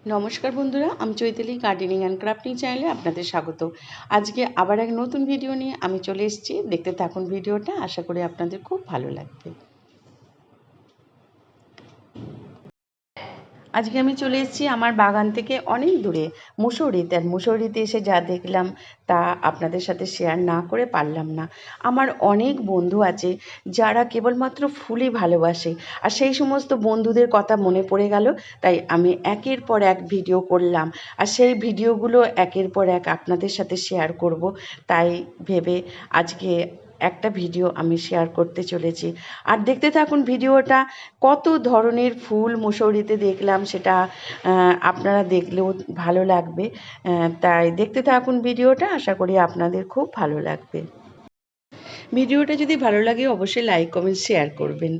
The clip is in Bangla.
নমস্কার বন্ধুরা, আমি চৈতালি গার্ডেনিং অ্যান্ড ক্রাফটিং চ্যানেলে আপনাদের স্বাগত। আজকে আবার এক নতুন ভিডিও নিয়ে আমি চলে এসেছি। দেখতে থাকুন ভিডিওটা, আশা করি আপনাদের খুব ভালো লাগবে। আজকে আমি চলে এসেছি আমার বাগান থেকে অনেক দূরে মুসৌরিতে। আর মুসৌরিতে এসে যা দেখলাম তা আপনাদের সাথে শেয়ার না করে পারলাম না। আমার অনেক বন্ধু আছে যারা কেবলমাত্র ফুলই ভালোবাসে, আর সেই সমস্ত বন্ধুদের কথা মনে পড়ে গেল। তাই আমি একের পর এক ভিডিও করলাম, আর সেই ভিডিওগুলো একের পর এক আপনাদের সাথে শেয়ার করব। তাই ভেবে আজকে একটা ভিডিও আমি শেয়ার করতে চলেছি। আর দেখতে থাকুন ভিডিওটা। কত ধরনের ফুল মুসৌরিতে দেখলাম, সেটা আপনারা দেখলেও ভালো লাগবে। তাই দেখতে থাকুন ভিডিওটা, আশা করি আপনাদের খুব ভালো লাগবে। ভিডিওটা যদি ভালো লাগে অবশ্যই লাইক কমেন্ট শেয়ার করবেন।